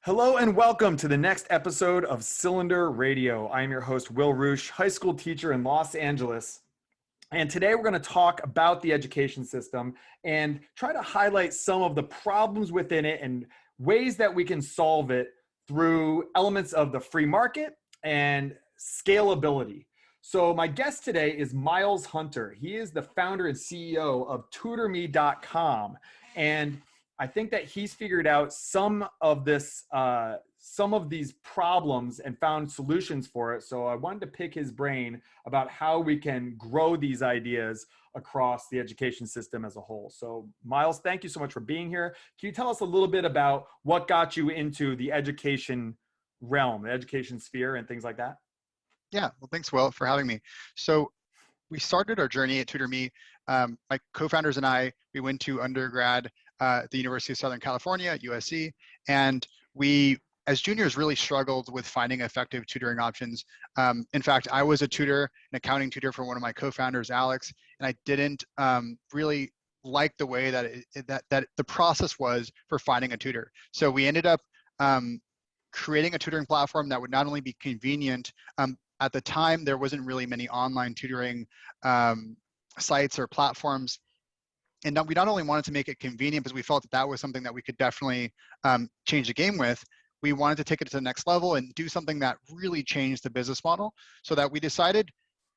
Hello and welcome to the next episode of Cylinder Radio. I am your host, Will Roosh, high school teacher in Los Angeles. And today we're going to talk about the education system and try to highlight some of the problems within it and ways that we can solve it through elements of the free market and scalability. So my guest today is Myles Hunter. He is the founder and CEO of tutorme.com. And I think that he's figured out some of these problems and found solutions for it. So I wanted to pick his brain about how we can grow these ideas across the education system as a whole. So Myles, thank you so much for being here. Can you tell us a little bit about what got you into the education realm, the education sphere and things like that? Yeah, well, thanks, Will, for having me. So we started our journey at TutorMe. My co-founders and I, we went to undergrad at the University of Southern California at USC, and we, as juniors, really struggled with finding effective tutoring options. In fact, I was a tutor, an accounting tutor for one of my co-founders, Alex, and I didn't really like the way that that the process was for finding a tutor. So we ended up creating a tutoring platform that would not only be convenient. At the time, there wasn't really many online tutoring sites or platforms. And we not only wanted to make it convenient because we felt that that was something that we could definitely change the game with, we wanted to take it to the next level and do something that really changed the business model, so that we decided,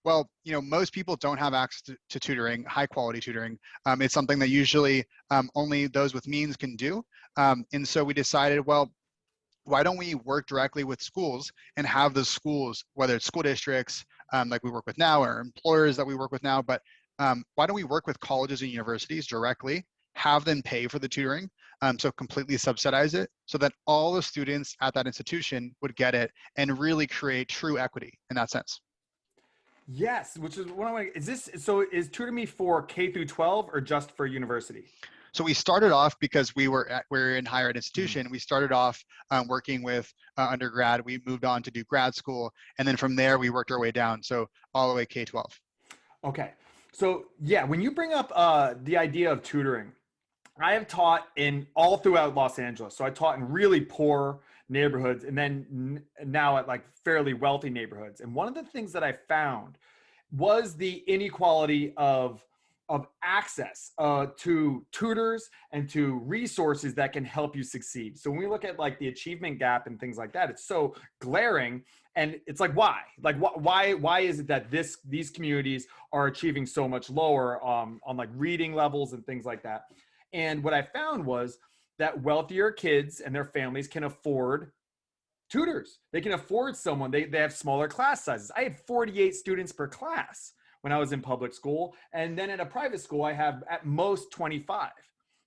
well, most people don't have access to tutoring, high quality tutoring. It's something that usually only those with means can do. And so we decided, well, why don't we work directly with schools and have the schools, whether it's school districts like we work with now, or employers that we work with now, but why don't we work with colleges and universities directly, have them pay for the tutoring, so completely subsidize it, so that all the students at that institution would get it and really create true equity in that sense. Yes, which is what I want. Is TutorMe for K through 12 or just for university? So we started off because we're in higher ed institution. We started off working with undergrad. We moved on to do grad school, and then from there we worked our way down. So all the way K-12. Okay. So yeah, when you bring up the idea of tutoring, I have taught in all throughout Los Angeles. So I taught in really poor neighborhoods, and then now at like fairly wealthy neighborhoods. And one of the things that I found was the inequality of access to tutors and to resources that can help you succeed. So when we look at like the achievement gap and things like that, it's so glaring. And it's like, why? Like, why is it that these communities are achieving so much lower on like reading levels and things like that? And what I found was that wealthier kids and their families can afford tutors. They can afford someone. They have smaller class sizes. I had 48 students per class when I was in public school. And then at a private school, I have at most 25.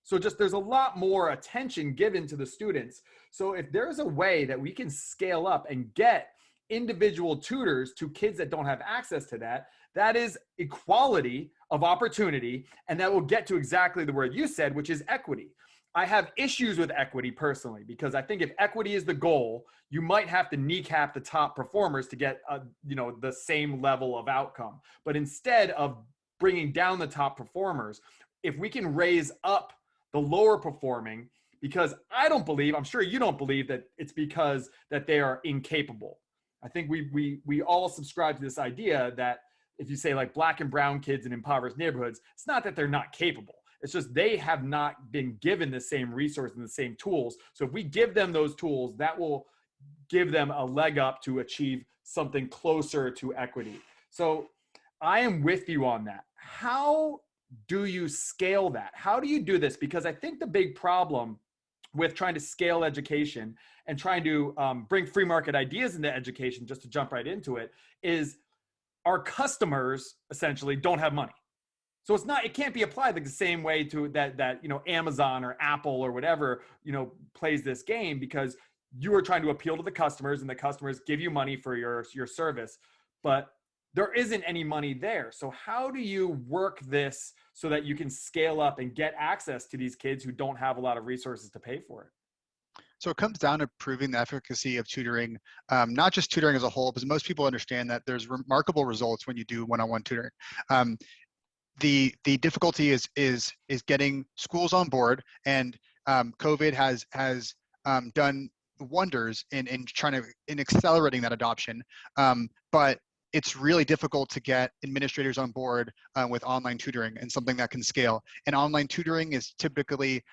So just there's a lot more attention given to the students. So if there's a way that we can scale up and get individual tutors to kids that don't have access to that, that is equality of opportunity. And that will get to exactly the word you said, which is equity. I have issues with equity personally, because I think if equity is the goal, you might have to kneecap the top performers to get the same level of outcome. But instead of bringing down the top performers, if we can raise up the lower performing, because I'm sure you don't believe that it's because that they are incapable. I think we all subscribe to this idea that if you say like black and brown kids in impoverished neighborhoods, it's not that they're not capable. It's just they have not been given the same resources and the same tools. So if we give them those tools, that will give them a leg up to achieve something closer to equity. So I am with you on that. How do you scale that? How do you do this? Because I think the big problem with trying to scale education and trying to bring free market ideas into education, just to jump right into it, is our customers essentially don't have money. So it can't be applied like the same way to that Amazon or Apple or whatever, plays this game, because you are trying to appeal to the customers and the customers give you money for your service, but there isn't any money there. So how do you work this so that you can scale up and get access to these kids who don't have a lot of resources to pay for it? So it comes down to proving the efficacy of tutoring, not just tutoring as a whole, because most people understand that there's remarkable results when you do one-on-one tutoring. the difficulty is getting schools on board, and COVID has done wonders in trying to in accelerating that adoption. But it's really difficult to get administrators on board with online tutoring and something that can scale. And online tutoring is typically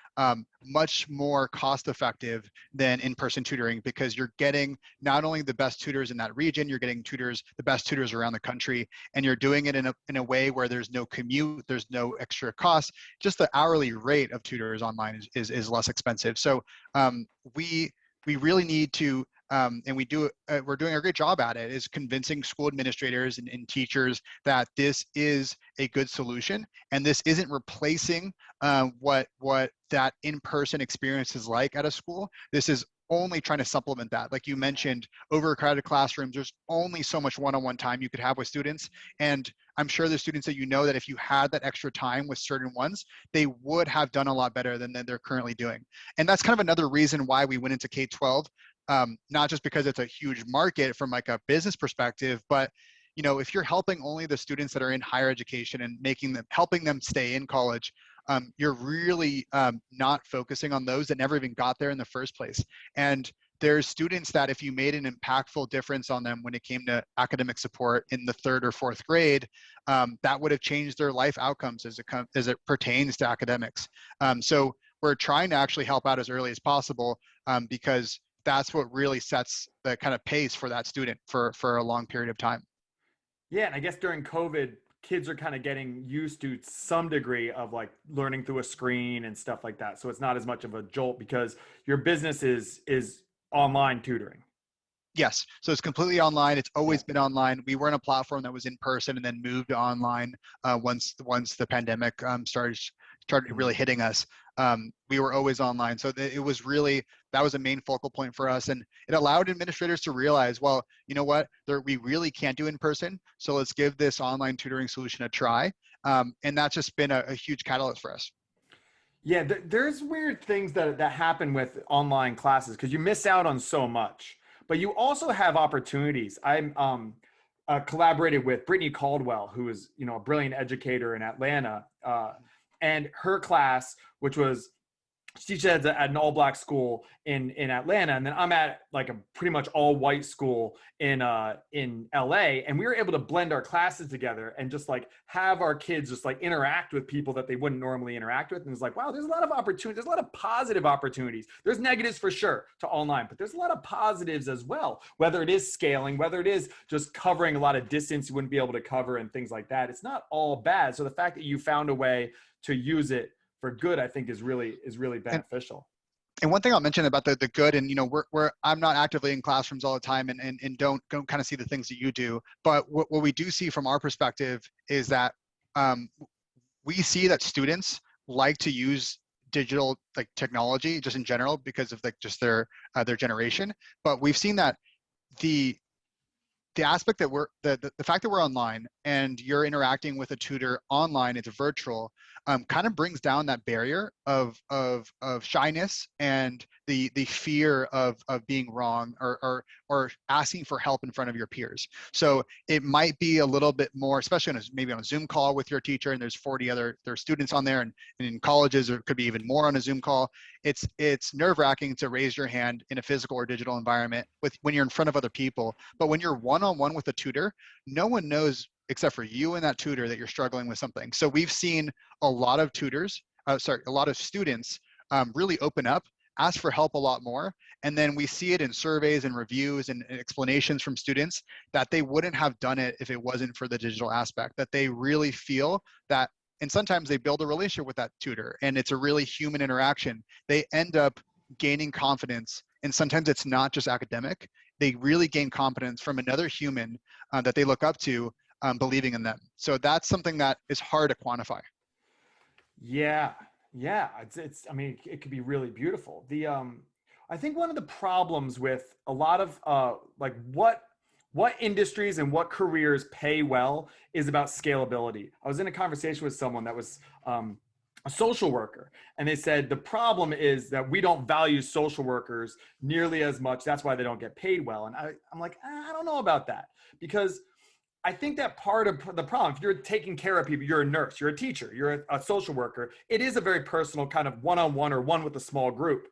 much more cost effective than in-person tutoring, because you're getting not only the best tutors in that region, you're getting the best tutors around the country, and you're doing it in a way where there's no commute, there's no extra cost. Just the hourly rate of tutors online is less expensive. So we really need to, and we're doing a great job at it, is convincing school administrators and teachers that this is a good solution, and this isn't replacing what that in-person experience is like at a school. This is only trying to supplement that. Like you mentioned, overcrowded classrooms, there's only so much one-on-one time you could have with students. And I'm sure there's students that you know that if you had that extra time with certain ones, they would have done a lot better than they're currently doing. And that's kind of another reason why we went into K-12, not just because it's a huge market from like a business perspective, but if you're helping only the students that are in higher education and helping them stay in college, you're really not focusing on those that never even got there in the first place. And there's students that if you made an impactful difference on them when it came to academic support in the 3rd or 4th grade, that would have changed their life outcomes as it pertains to academics. So we're trying to actually help out as early as possible, because that's what really sets the kind of pace for that student for a long period of time. Yeah, and I guess during COVID, kids are kind of getting used to some degree of like learning through a screen and stuff like that. So it's not as much of a jolt because your business is online tutoring. Yes, so it's completely online. It's Yeah. always been online. We were in a platform that was in person and then moved to online once the pandemic started really Mhm. hitting us. We were always online, so it was really, that was a main focal point for us, and it allowed administrators to realize, well, you know what, we really can't do in person, so let's give this online tutoring solution a try, and that's just been a huge catalyst for us. Yeah, there's weird things that happen with online classes because you miss out on so much, but you also have opportunities. I'm collaborated with Brittany Caldwell, who is a brilliant educator in Atlanta, and her class, which was she teaches at an all-black school in Atlanta, and then I'm at like a pretty much all-white school in LA, and we were able to blend our classes together and just like have our kids just like interact with people that they wouldn't normally interact with. And it's like, wow, there's a lot of opportunities. There's a lot of positive opportunities. There's negatives for sure to online, but there's a lot of positives as well. Whether it is scaling, whether it is just covering a lot of distance you wouldn't be able to cover and things like that, it's not all bad. So the fact that you found a way to use it for good, I think is really And beneficial. and one thing I'll mention about the good, and we're I'm not actively in classrooms all the time, and don't kind of see the things that you do, but what we do see from our perspective is that um, we see that students like to use digital like technology just in general because of like just their generation, but we've seen that the the aspect that the fact that we're online and you're interacting with a tutor online, it's virtual, kind of brings down that barrier of shyness and the fear of being wrong, or asking for help in front of your peers. So it might be a little bit more, especially maybe on a Zoom call with your teacher, and there's 40 other students on there, and in colleges there could be even more on a Zoom call. It's nerve-wracking to raise your hand in a physical or digital environment when you're in front of other people. But when you're one-on-one with a tutor, no one knows except for you and that tutor that you're struggling with something. So we've seen a lot of a lot of students really open up, ask for help a lot more. And then we see it in surveys and reviews and explanations from students that they wouldn't have done it if it wasn't for the digital aspect, that they really feel that, and sometimes they build a relationship with that tutor and it's a really human interaction. They end up gaining confidence, and sometimes it's not just academic. They really gain confidence from another human that they look up to, believing in them. So that's something that is hard to quantify. Yeah, yeah. It's I mean, it could be really beautiful. I think one of the problems with a lot of like what industries and what careers pay well is about scalability. I was in a conversation with someone that was a social worker, and they said the problem is that we don't value social workers nearly as much. That's why they don't get paid well. And I'm like, I don't know about that, because I think that part of the problem, if you're taking care of people, you're a nurse, you're a teacher, you're a social worker, it is a very personal kind of one-on-one or one with a small group.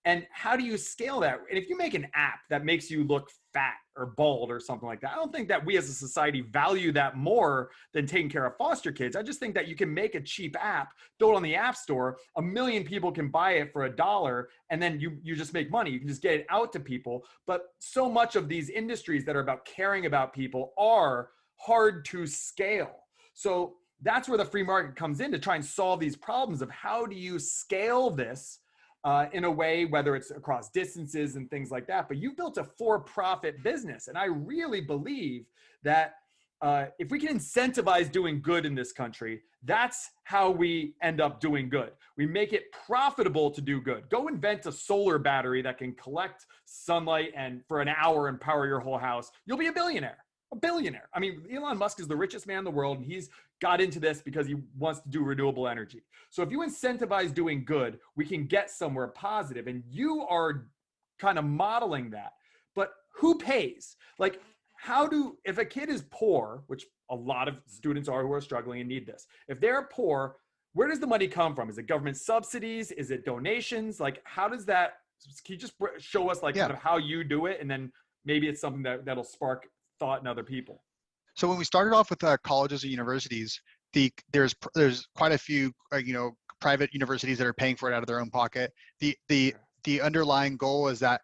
And how do you scale that? And if you make an app that makes you look fat or bald or something like that, I don't think that we as a society value that more than taking care of foster kids. I just think that you can make a cheap app, throw it on the app store, 1 million people can buy it for $1, and then you just make money. You can just get it out to people. But so much of these industries that are about caring about people are hard to scale. So that's where the free market comes in to try and solve these problems of how do you scale this in a way, whether it's across distances and things like that. But you built a for-profit business. And I really believe that if we can incentivize doing good in this country, that's how we end up doing good. We make it profitable to do good. Go invent a solar battery that can collect sunlight and for an hour and power your whole house. You'll be a billionaire. A billionaire. I mean, Elon Musk is the richest man in the world, and he's got into this because he wants to do renewable energy. So if you incentivize doing good, we can get somewhere positive, and you are kind of modeling that. But who pays? Like, if a kid is poor, which a lot of students are who are struggling and need this, if they're poor, where does the money come from? Is it government subsidies? Is it donations? Like, how does that, can you just show us like kind of how you do it? And then maybe it's something that'll spark thought in other people. So when we started off with colleges and universities, there's quite a few private universities that are paying for it out of their own pocket. The underlying goal is that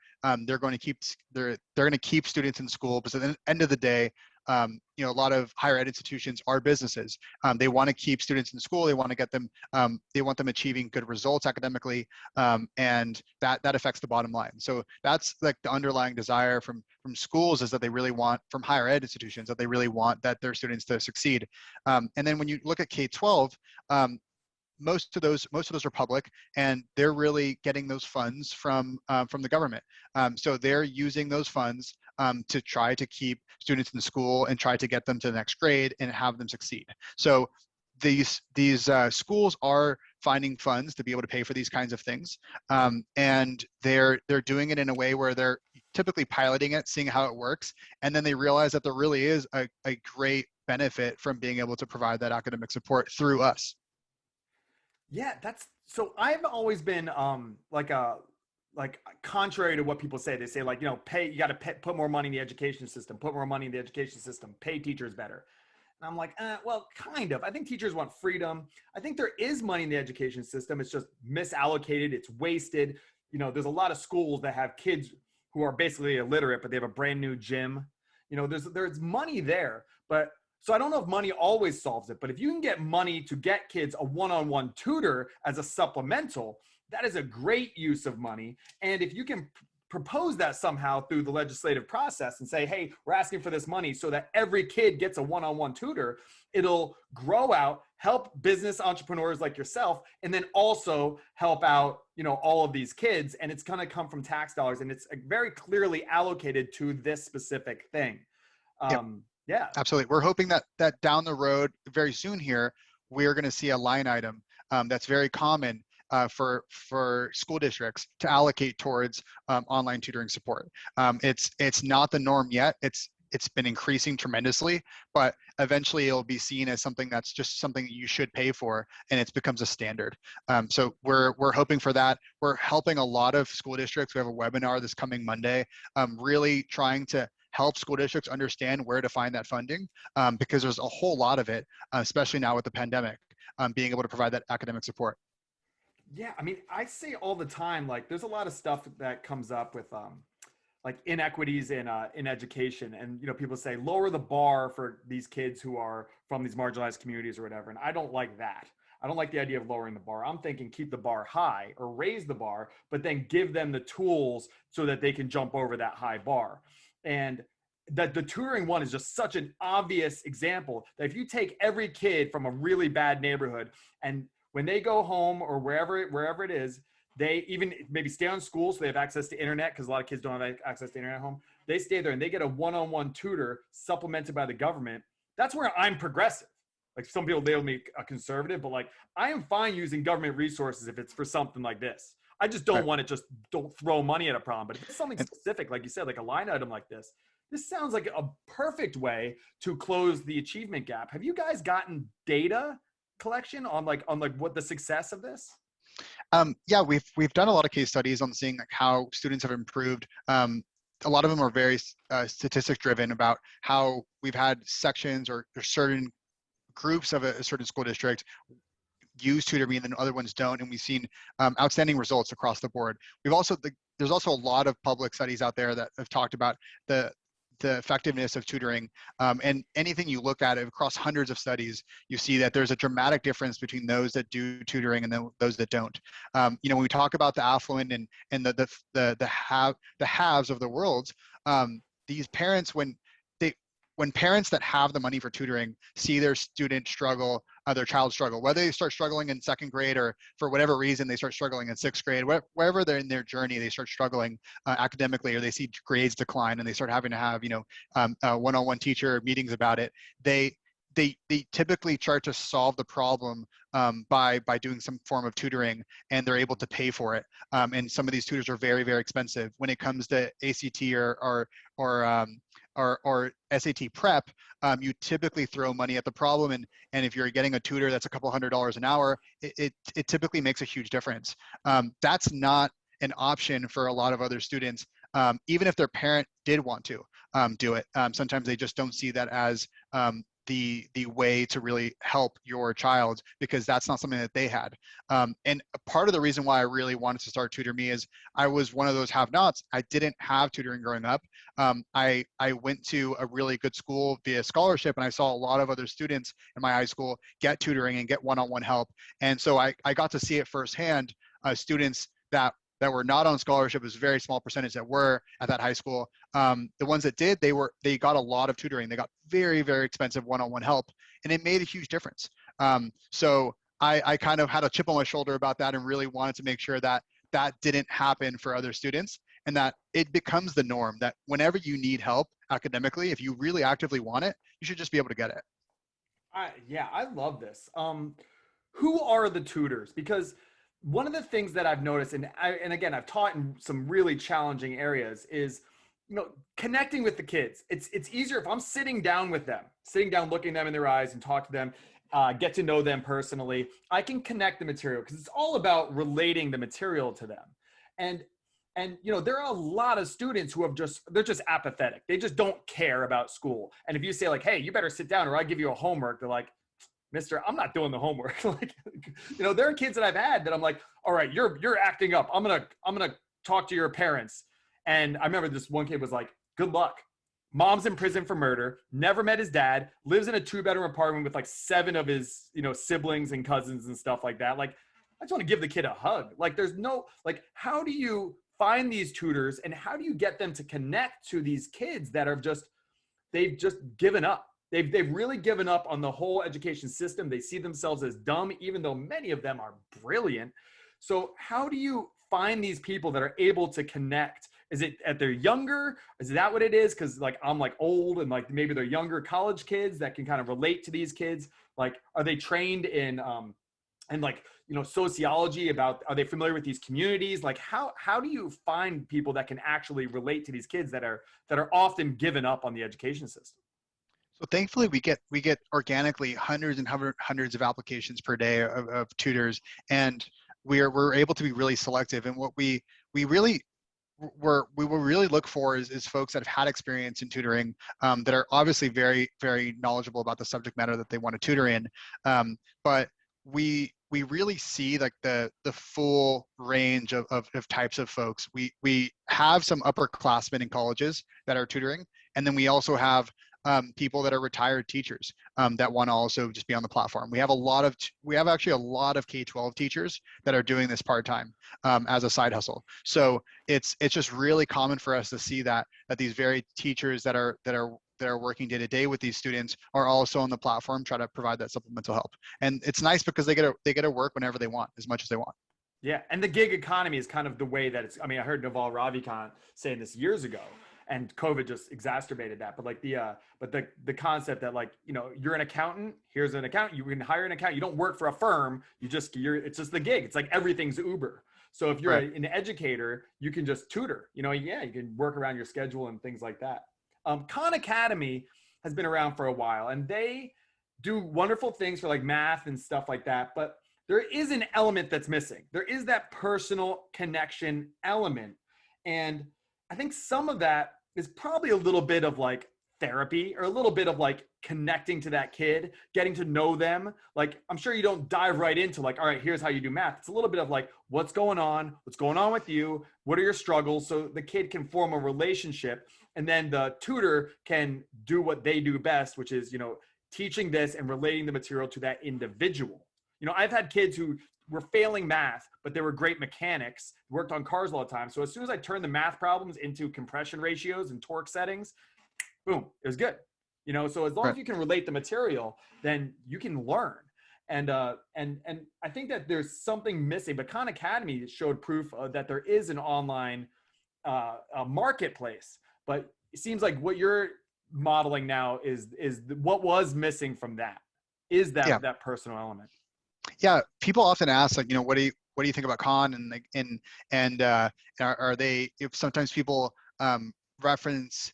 they're going to keep students in school, because at the end of the day, a lot of higher ed institutions are businesses. They want to keep students in school. They want to get them. They want them achieving good results academically, and that affects the bottom line. So that's like the underlying desire from schools, is that they really want, from higher ed institutions, that they really want that their students to succeed. And then when you look at K-12. Most of those are public, and they're really getting those funds from the government. So they're using those funds to try to keep students in school and try to get them to the next grade and have them succeed. So these schools are finding funds to be able to pay for these kinds of things, and they're doing it in a way where they're typically piloting it, seeing how it works, and then they realize that there really is a great benefit from being able to provide that academic support through us. Yeah, so I've always been like contrary to what people say. They say like, you got to put more money in the education system, pay teachers better. And I'm like, well, kind of. I think teachers want freedom. I think there is money in the education system. It's just misallocated. It's wasted. There's a lot of schools that have kids who are basically illiterate, but they have a brand new gym. There's money there, but so I don't know if money always solves it, but if you can get money to get kids a one-on-one tutor as a supplemental, that is a great use of money. And if you can propose that somehow through the legislative process and say, hey, we're asking for this money so that every kid gets a one-on-one tutor, it'll grow out, help business entrepreneurs like yourself, and then also help out, all of these kids. And it's going to come from tax dollars, and it's very clearly allocated to this specific thing. Yeah, absolutely. We're hoping that down the road, very soon here, we're going to see a line item that's very common for school districts to allocate towards online tutoring support. It's not the norm yet. It's been increasing tremendously, but eventually it'll be seen as something that's just something you should pay for, and it becomes a standard. So we're hoping for that. We're helping a lot of school districts. We have a webinar this coming Monday, really trying to help school districts understand where to find that funding, because there's a whole lot of it, especially now with the pandemic, being able to provide that academic support. Yeah, I mean, I say all the time, like there's a lot of stuff that comes up with like inequities in education, and people say lower the bar for these kids who are from these marginalized communities or whatever, and I don't like that. I don't like the idea of lowering the bar. I'm thinking keep the bar high or raise the bar, but then give them the tools so that they can jump over that high bar. And that the tutoring one is just such an obvious example that if you take every kid from a really bad neighborhood, and when they go home or wherever it is, they even maybe stay on school so they have access to internet, because a lot of kids don't have access to internet at home. They stay there and they get a one-on-one tutor supplemented by the government. That's where I'm progressive. Like some people, they'll make a conservative, but like I am fine using government resources if it's for something like this. I just don't want to don't throw money at a problem. But if it's something specific, like you said, like a line item like this, this sounds like a perfect way to close the achievement gap. Have you guys gotten data collection on like what the success of this? Yeah, we've done a lot of case studies on seeing like how students have improved. A lot of them are very statistics driven about how we've had sections or certain groups of a certain school district use TutorMe and then other ones don't, and we've seen outstanding results across the board. We've also there's also a lot of public studies out there that have talked about the effectiveness of tutoring, and anything you look at it across hundreds of studies, you see that there's a dramatic difference between those that do tutoring and then those that don't. When we talk about the affluent and the haves of the world, these parents, when parents that have the money for tutoring see their student struggle, their child struggle, whether they start struggling in second grade or for whatever reason they start struggling in sixth grade, wherever they're in their journey, they start struggling academically, or they see grades decline and they start having to have one-on-one teacher meetings about it. They typically try to solve the problem by doing some form of tutoring, and they're able to pay for it. And some of these tutors are very, very expensive. When it comes to ACT or SAT prep, you typically throw money at the problem, and if you're getting a tutor that's a couple $100s an hour, it typically makes a huge difference. That's not an option for a lot of other students, even if their parent did want to do it. Sometimes they just don't see that as the way to really help your child, because that's not something that they had. And part of the reason why I really wanted to start TutorMe is I was one of those have-nots. I didn't have tutoring growing up. I went to a really good school via scholarship, and I saw a lot of other students in my high school get tutoring and get one-on-one help. And so I got to see it firsthand. Students that were not on scholarship, was a very small percentage that were at that high school. The ones that did, they got a lot of tutoring. They got very, very expensive one-on-one help, and it made a huge difference. So I kind of had a chip on my shoulder about that, and really wanted to make sure that that didn't happen for other students, and that it becomes the norm that whenever you need help academically, if you really actively want it, you should just be able to get it. Yeah, I love this. Who are the tutors? Because one of the things that I've noticed, and again, I've taught in some really challenging areas, is connecting with the kids. It's easier if I'm sitting down with them, sitting down, looking them in their eyes, and talk to them, get to know them personally. I can connect the material, because it's all about relating the material to them. And there are a lot of students who they're just apathetic. They just don't care about school. And if you say like, hey, you better sit down or I give you a homework, they're like, Mister, I'm not doing the homework. There are kids that I've had that I'm like, all right, you're acting up. I'm gonna talk to your parents. And I remember this one kid was like, good luck. Mom's in prison for murder, never met his dad, lives in a 2-bedroom apartment with like 7 of his, siblings and cousins and stuff like that. Like, I just want to give the kid a hug. Like, there's no, like, how do you find these tutors, and how do you get them to connect to these kids that are they've just given up? They've really given up on the whole education system. They see themselves as dumb, even though many of them are brilliant. So how do you find these people that are able to connect? Is it at their younger? Is that what it is? Because like I'm like old, and like maybe they're younger college kids that can kind of relate to these kids. Like, are they trained in like sociology? Are they familiar with these communities? Like how do you find people that can actually relate to these kids that are often given up on the education system? So thankfully, we get organically hundreds and hundreds of applications per day of tutors, and we're able to be really selective. And what we really we will really look for is folks that have had experience in tutoring, that are obviously very, very knowledgeable about the subject matter that they want to tutor in. But we really see like the full range of types of folks. We have some upperclassmen in colleges that are tutoring, and then we also have people that are retired teachers that want to also just be on the platform. We have actually a lot of K-12 teachers that are doing this part-time as a side hustle. So it's just really common for us to see that these very teachers that are working day to day with these students are also on the platform, try to provide that supplemental help. And it's nice because they get to work whenever they want, as much as they want. Yeah, and the gig economy is kind of the way that it's. I mean, I heard Naval Ravikant saying this years ago, and COVID just exacerbated that. But like the concept that like you're an accountant. Here's an accountant. You can hire an accountant. You don't work for a firm. It's just the gig. It's like everything's Uber. So if you're Right. an educator, you can just tutor. Yeah, you can work around your schedule and things like that. Khan Academy has been around for a while, and they do wonderful things for like math and stuff like that. But there is an element that's missing. There is that personal connection element. And I think some of that is probably a little bit of like therapy or a little bit of like connecting to that kid, getting to know them. Like, I'm sure you don't dive right into like, all right, here's how you do math. It's a little bit of like, what's going on? What's going on with you? What are your struggles? So the kid can form a relationship, and then the tutor can do what they do best, which is, teaching this and relating the material to that individual. I've had kids who were failing math, but they were great mechanics, worked on cars all the time. So as soon as I turned the math problems into compression ratios and torque settings, boom, it was good. So as long as you can relate the material, then you can learn. And I think that there's something missing, but Khan Academy showed proof that there is an online marketplace, but it seems like what you're modeling now is what was missing from that is that personal element. Yeah, people often ask, like, what do you think about Khan, and are they, if sometimes people reference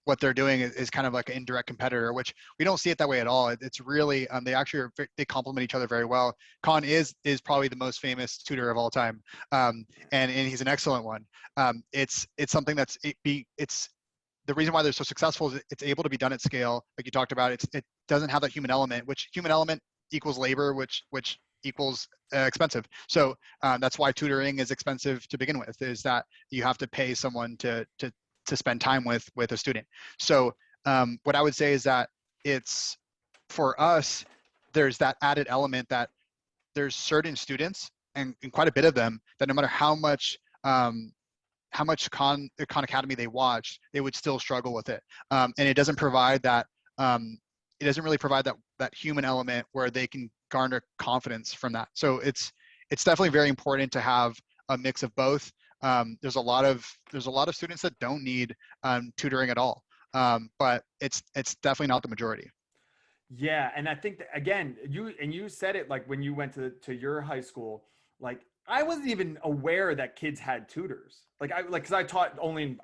what they're doing is kind of like an indirect competitor, which we don't see it that way at all. It's really they complement each other very well. Khan is probably the most famous tutor of all time, and he's an excellent one. It's something it's the reason why they're so successful is it's able to be done at scale, like you talked about. It doesn't have that human element, which human element equals labor, which equals expensive. So that's why tutoring is expensive to begin with, is that you have to pay someone to spend time with a student. So what I would say is that it's, for us, there's that added element that there's certain students, and quite a bit of them, that no matter how much Khan Academy they watch, they would still struggle with it. And it doesn't provide that, it doesn't really provide that human element where they can garner confidence from that. So it's definitely very important to have a mix of both. There's a lot of students that don't need tutoring at all, but it's definitely not the majority. Yeah, and I think that, again, you said it, like when you went to your high school, like I wasn't even aware that kids had tutors. Because I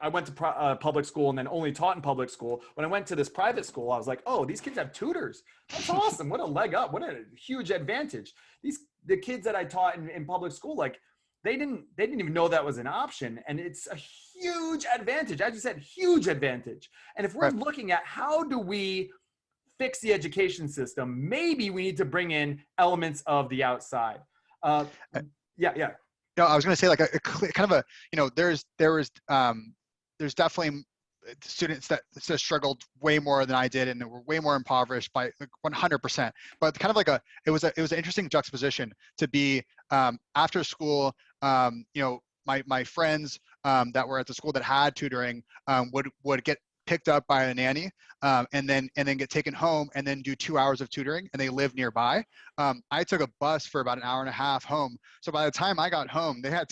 went to public school and then only taught in public school. When I went to this private school, I was like, oh, these kids have tutors. That's awesome. What a leg up. What a huge advantage. The kids that I taught in public school, like they didn't even know that was an option. And it's a huge advantage. As you said, huge advantage. And if we're Right. looking at how do we fix the education system, maybe we need to bring in elements of the outside. Yeah. No, I was going to say, like, a kind of a, there's definitely students that struggled way more than I did, and were way more impoverished by, like, 100%. But kind of like it was an interesting juxtaposition to be after school. My friends that were at the school that had tutoring would get picked up by a nanny, and then get taken home and then do 2 hours of tutoring, and they live nearby. I took a bus for about an hour and a half home. So by the time I got home, they had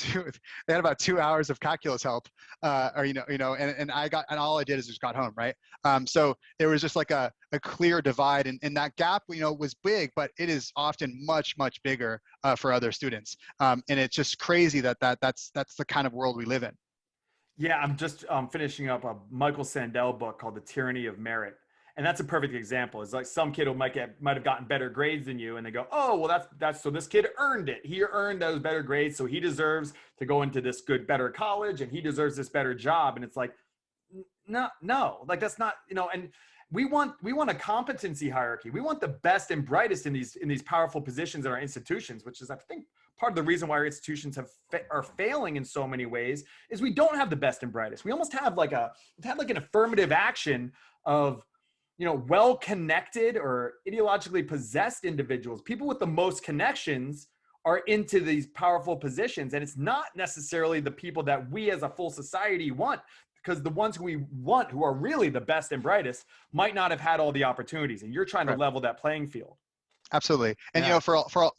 about 2 hours of calculus help, and all I did is just got home, right? So there was just like a clear divide, and that gap, was big, but it is often much, much bigger for other students. And it's just crazy that's the kind of world we live in. Yeah, I'm just finishing up a Michael Sandel book called The Tyranny of Merit. And that's a perfect example. It's like some kid who might have gotten better grades than you, and they go, oh, well, that's so this kid earned it. He earned those better grades, so he deserves to go into this better college, and he deserves this better job. And it's like, no, like that's not, and we want a competency hierarchy. We want the best and brightest in these powerful positions in our institutions, which is, I think, part of the reason why our institutions are failing in so many ways, is we don't have the best and brightest. We almost have like an affirmative action of, well-connected or ideologically possessed individuals. People with the most connections are into these powerful positions, and it's not necessarily the people that we as a full society want, because the ones who we want, who are really the best and brightest, might not have had all the opportunities, and you're trying to level that playing field. Absolutely. And, for all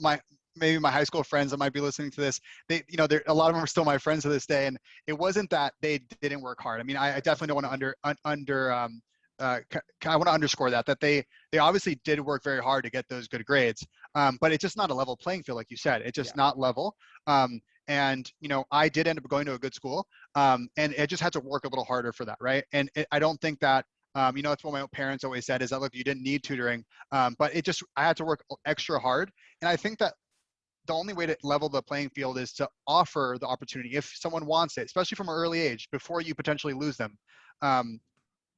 maybe my high school friends that might be listening to this, they, a lot of them are still my friends to this day. And it wasn't that they didn't work hard. I mean, I definitely don't want to I want to underscore that they obviously did work very hard to get those good grades. But it's just not a level playing field, like you said. It's just not level. And, I did end up going to a good school. And I just had to work a little harder for that. Right. And I don't think that, that's what my parents always said is that, look, you didn't need tutoring. But I had to work extra hard. And I think that the only way to level the playing field is to offer the opportunity if someone wants it, especially from an early age, before you potentially lose them.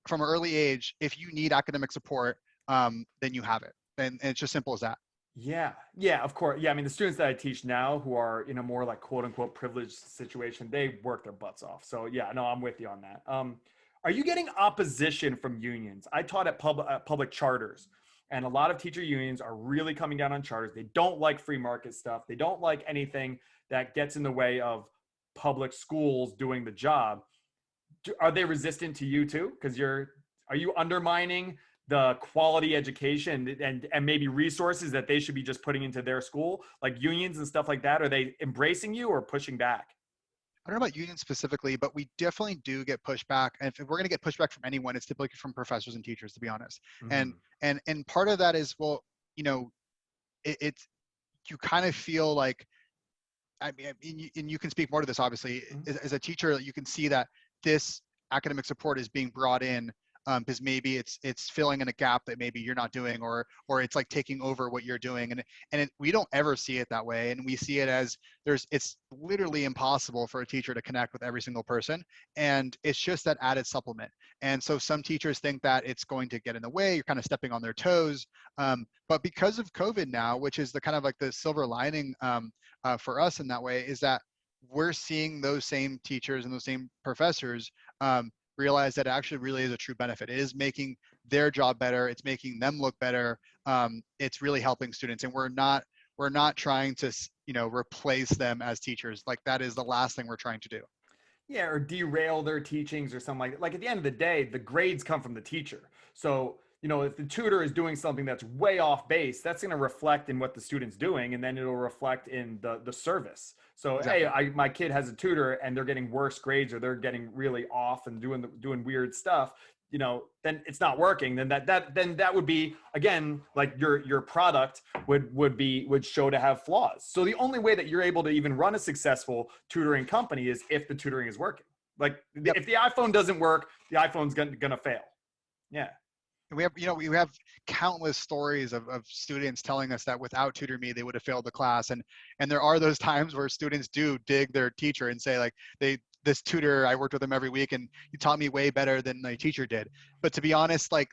From an early age, if you need academic support, then you have it. And it's just simple as that. Yeah, yeah, of course. Yeah, I mean, the students that I teach now who are in a more like quote unquote privileged situation, they work their butts off. So yeah, no, I'm with you on that. Are you getting opposition from unions? I taught at public charters, and a lot of teacher unions are really coming down on charters. They don't like free market stuff. They don't like anything that gets in the way of public schools doing the job. Are they resistant to you too? Because are you undermining the quality education and maybe resources that they should be just putting into their school, like unions and stuff like that? Are they embracing you or pushing back? I don't know about unions specifically, but we definitely do get pushback. And if we're going to get pushback from anyone, it's typically from professors and teachers, to be honest. And Mm-hmm. and part of that is, well, it's you kind of feel like, and you can speak more to this, obviously, Mm-hmm. as a teacher, you can see that this academic support is being brought in, because maybe it's filling in a gap that maybe you're not doing, or it's like taking over what you're doing. And we don't ever see it that way. And we see it as it's literally impossible for a teacher to connect with every single person. And it's just that added supplement. And so some teachers think that it's going to get in the way, you're kind of stepping on their toes. But because of COVID now, which is the kind of like the silver lining, for us in that way, is that we're seeing those same teachers and those same professors, realize that it actually really is a true benefit. It is making their job better. It's making them look better. It's really helping students, and we're not trying to replace them as teachers. Like, that is the last thing we're trying to do. Yeah, or derail their teachings or something like that. Like at the end of the day, the grades come from the teacher. So, if the tutor is doing something that's way off base, that's going to reflect in what the student's doing, and then it'll reflect in the service. So, hey, Exactly. my kid has a tutor and they're getting worse grades or they're getting really off and doing weird stuff. Then it's not working. Then that would be, again, like your product would show to have flaws. So the only way that you're able to even run a successful tutoring company is if the tutoring is working. Like Yep. if the iPhone doesn't work, the iPhone's gonna fail. Yeah. And we have countless stories of students telling us that without TutorMe, they would have failed the class. And there are those times where students do dig their teacher and say, like, this tutor, I worked with him every week and he taught me way better than my teacher did. But to be honest, like,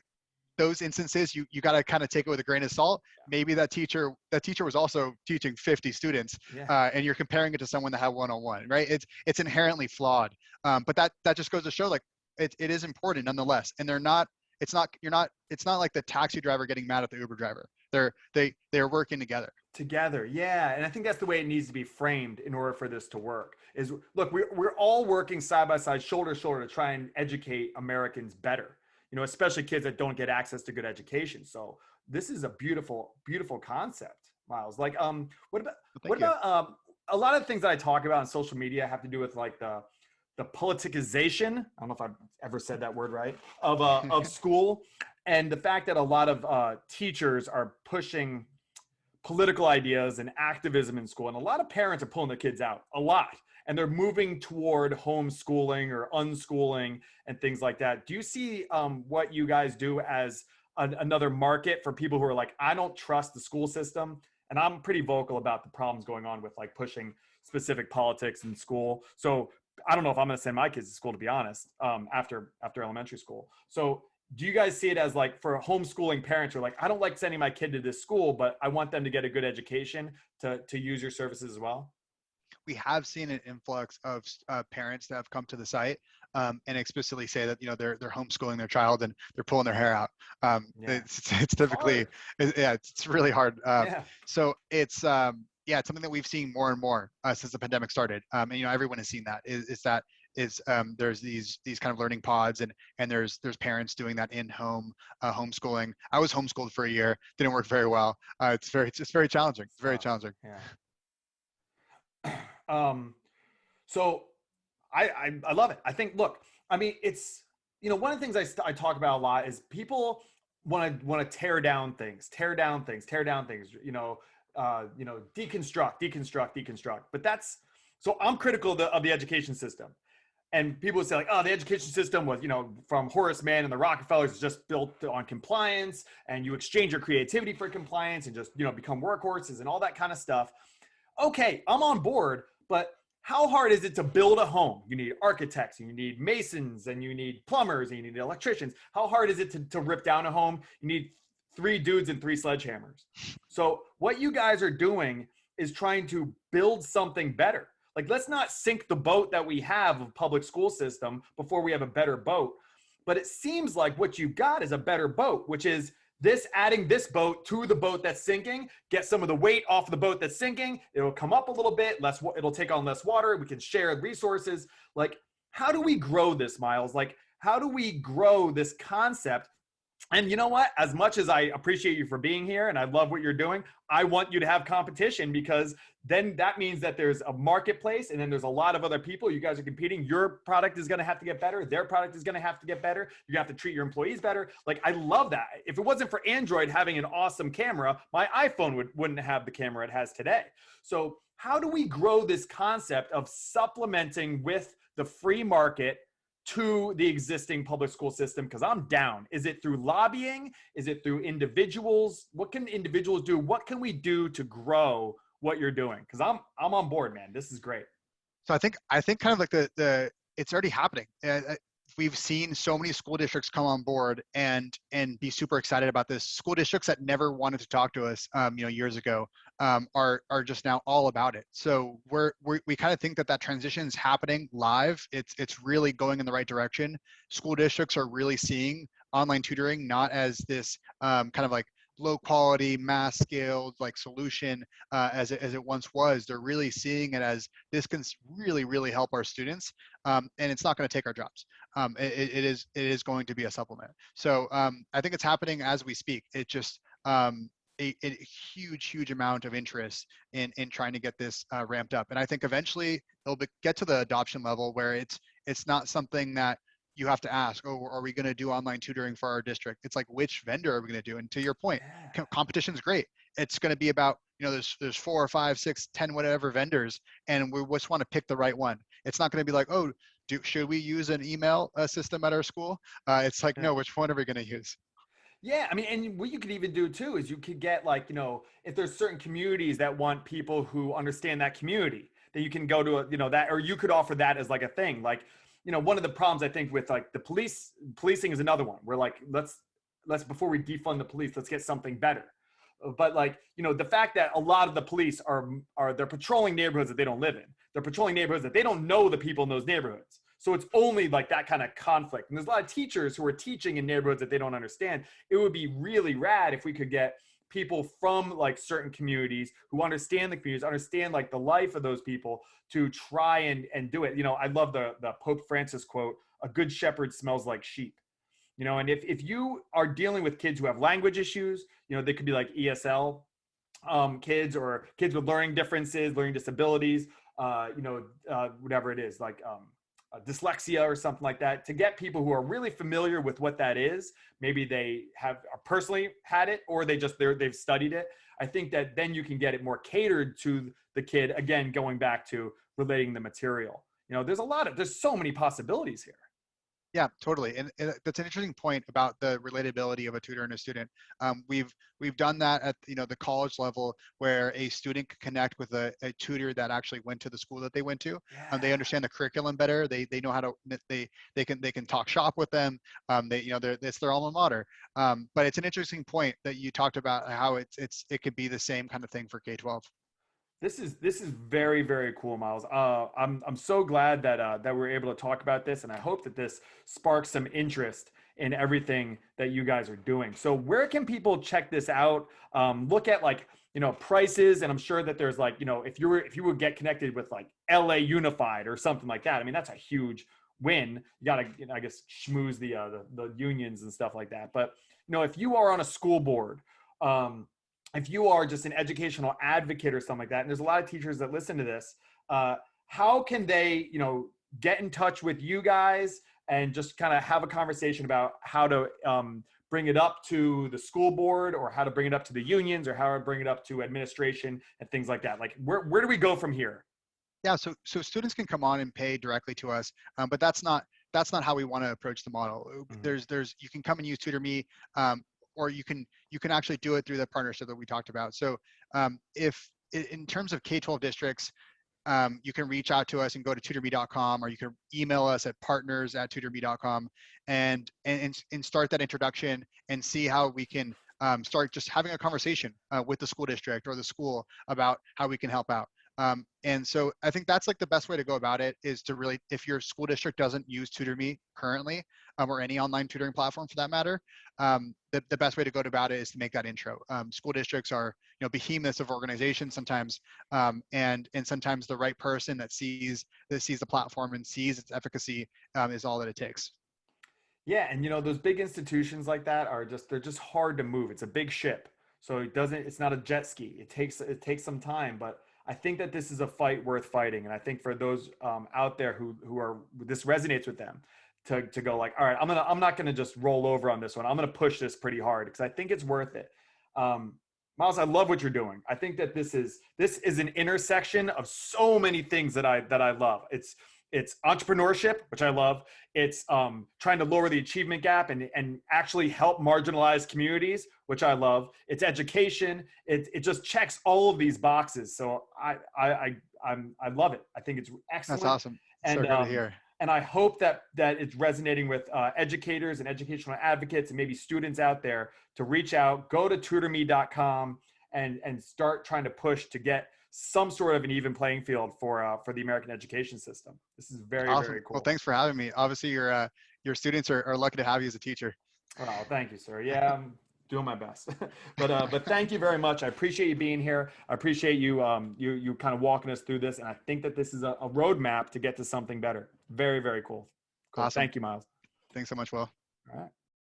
those instances, you got to kind of take it with a grain of salt. Maybe that teacher was also teaching 50 students, Yeah. and you're comparing it to someone that had one-on-one, right? It's inherently flawed. But that just goes to show, like, it is important nonetheless. And it's not like the taxi driver getting mad at the Uber driver. They're working together. Together, yeah. And I think that's the way it needs to be framed in order for this to work. Is look, we're all working side by side, shoulder to shoulder, to try and educate Americans better. Especially kids that don't get access to good education. So this is a beautiful, beautiful concept, Miles. Like, what about Well, what thank you. about a lot of things that I talk about on social media have to do with like the politicization. I don't know if I've ever said that word right, of school, and the fact that a lot of teachers are pushing political ideas and activism in school. And a lot of parents are pulling their kids out a lot. And they're moving toward homeschooling or unschooling and things like that. Do you see what you guys do as another market for people who are like, I don't trust the school system? And I'm pretty vocal about the problems going on with like pushing specific politics in school. So I don't know if I'm going to send my kids to school, to be honest, after elementary school. So do you guys see it as like for homeschooling parents who are like, I don't like sending my kid to this school, but I want them to get a good education to use your services as well? We have seen an influx of parents that have come to the site, and explicitly say that they're homeschooling their child and they're pulling their hair out. Yeah. It's It's typically, hard. yeah, it's really hard. Yeah. So it's yeah, it's something that we've seen more and more since the pandemic started. And everyone has seen that there's these kind of learning pods, and there's parents doing that in home homeschooling. I was homeschooled for a year, didn't work very well. It's very challenging. It's It's very tough. challenging. Yeah. Um, so I love it. I think, look, I mean, it's, one of the things I talk about a lot is people want to tear down things, deconstruct. But So I'm critical of the education system. And people would say like, oh, the education system was, from Horace Mann and the Rockefellers is just built on compliance, and you exchange your creativity for compliance and just, become workhorses and all that kind of stuff. Okay, I'm on board, but how hard is it to build a home? You need architects, and you need masons, and you need plumbers, and you need electricians. How hard is it to rip down a home? You need 3 dudes and 3 sledgehammers. So what you guys are doing is trying to build something better. Like, let's not sink the boat that we have of public school system before we have a better boat. But it seems like what you got is a better boat, which is this adding this boat to the boat that's sinking, get some of the weight off the boat that's sinking. It'll come up a little bit, it'll take on less water. We can share resources. Like, how do we grow this, Myles? Like, how do we grow this concept? And you know what? As much as I appreciate you for being here and I love what you're doing, I want you to have competition, because then that means that there's a marketplace and then there's a lot of other people. You guys are competing. Your product is going to have to get better. Their product is going to have to get better. You're going to have to treat your employees better. Like, I love that. If it wasn't for Android having an awesome camera, my iPhone wouldn't have the camera it has today. So how do we grow this concept of supplementing with the free market to the existing public school system? Because I'm down. Is it through lobbying? Is it through individuals? What can individuals do? What can we do to grow what you're doing? Because I'm on board, man. This is great. So I think kind of like the it's already happening. We've seen so many school districts come on board and be super excited about this. School districts that never wanted to talk to us, years ago, are just now all about it. So we kind of think that transition is happening live. It's really going in the right direction. School districts are really seeing online tutoring not as this kind of like low quality, mass scaled like solution as it once was. They're really seeing it as this can really, really help our students, and it's not going to take our jobs. It is going to be a supplement. So I think it's happening as we speak. It just a huge amount of interest in trying to get this ramped up, and I think eventually it'll get to the adoption level where it's not something that you have to ask, oh, are we going to do online tutoring for our district? It's like, which vendor are we going to do? And to your point, competition is great. It's going to be about, there's 4 or 5, 6, 10, whatever vendors, and we just want to pick the right one. It's not going to be like, oh, should we use an email system at our school? It's like, no, which one are we going to use? Yeah, I mean, and what you could even do too is you could get like, if there's certain communities that want people who understand that community, that you can go to, that, or you could offer that as like a thing. Like, one of the problems I think with like the policing is another one. We're like, let's before we defund the police, let's get something better. But like, the fact that a lot of the police are they're patrolling neighborhoods that they don't live in. They're patrolling neighborhoods that they don't know the people in those neighborhoods. So it's only like that kind of conflict. And there's a lot of teachers who are teaching in neighborhoods that they don't understand. It would be really rad if we could get people from like certain communities who understand the communities, understand like the life of those people, to try and do it. I love the Pope Francis quote, "A good shepherd smells like sheep." And if you are dealing with kids who have language issues, they could be like ESL kids, or kids with learning differences, learning disabilities, whatever it is, like dyslexia or something like that, to get people who are really familiar with what that is. Maybe they have personally had it, or they've studied it. I think that then you can get it more catered to the kid. Again, going back to relating the material, there's so many possibilities here. Yeah, totally. And that's an interesting point about the relatability of a tutor and a student. We've done that at the college level, where a student can connect with a tutor that actually went to the school that they went to. Yeah. They understand the curriculum better. They know how to they can talk shop with them. It's their alma mater. But it's an interesting point that you talked about, how it could be the same kind of thing for K-12. This is very, very cool, Myles. I'm so glad that we're able to talk about this, and I hope that this sparks some interest in everything that you guys are doing. So where can people check this out? Look at like prices, and I'm sure that there's like if you would get connected with like LA Unified or something like that. I mean, that's a huge win. You gotta I guess schmooze the unions and stuff like that. But if you are on a school board, if you are just an educational advocate or something like that, and there's a lot of teachers that listen to this, how can they, get in touch with you guys and just kind of have a conversation about how to bring it up to the school board, or how to bring it up to the unions, or how to bring it up to administration and things like that? Like, where do we go from here? Yeah, so students can come on and pay directly to us, but that's not how we want to approach the model. Mhm. There's you can come and use TutorMe, or you can actually do it through the partnership that we talked about. So if in terms of K-12 districts, you can reach out to us and go to tutorme.com, or you can email us at partners@tutorme.com, and start that introduction and see how we can start just having a conversation with the school district or the school about how we can help out. And so I think that's like the best way to go about it, is to really, if your school district doesn't use TutorMe currently, or any online tutoring platform for that matter, the best way to go about it is to make that intro. School districts are, behemoths of organizations sometimes, and sometimes the right person that sees the platform and sees its efficacy is all that it takes. Yeah, and those big institutions like that are they're just hard to move. It's a big ship. So it's not a jet ski. It takes some time, but I think that this is a fight worth fighting. And I think for those out there who are this resonates with them, to go like, all right, I'm not gonna just roll over on this one. I'm gonna push this pretty hard because I think it's worth it. Um, Myles, I love what you're doing. I think that this is an intersection of so many things that I love. It's entrepreneurship, which I love. It's trying to lower the achievement gap and actually help marginalized communities, which I love. It's education. It just checks all of these boxes. So I love it. I think it's That's excellent, awesome. So and good to um, hear. and I hope that it's resonating with educators and educational advocates and maybe students out there to reach out. Go to tutorme.com and start trying to push to get some sort of an even playing field for the American education system. This is very, Awesome. very Well, cool. thanks for having me. Obviously, your students are lucky to have you as a teacher. Oh, thank you, sir. Yeah, I'm doing my best. But thank you very much. I appreciate you being here. I appreciate you kind of walking us through this, and I think that this is a roadmap to get to something better. Very, very cool. Cool. Awesome. Thank you, Myles. Thanks so much, Will. All right.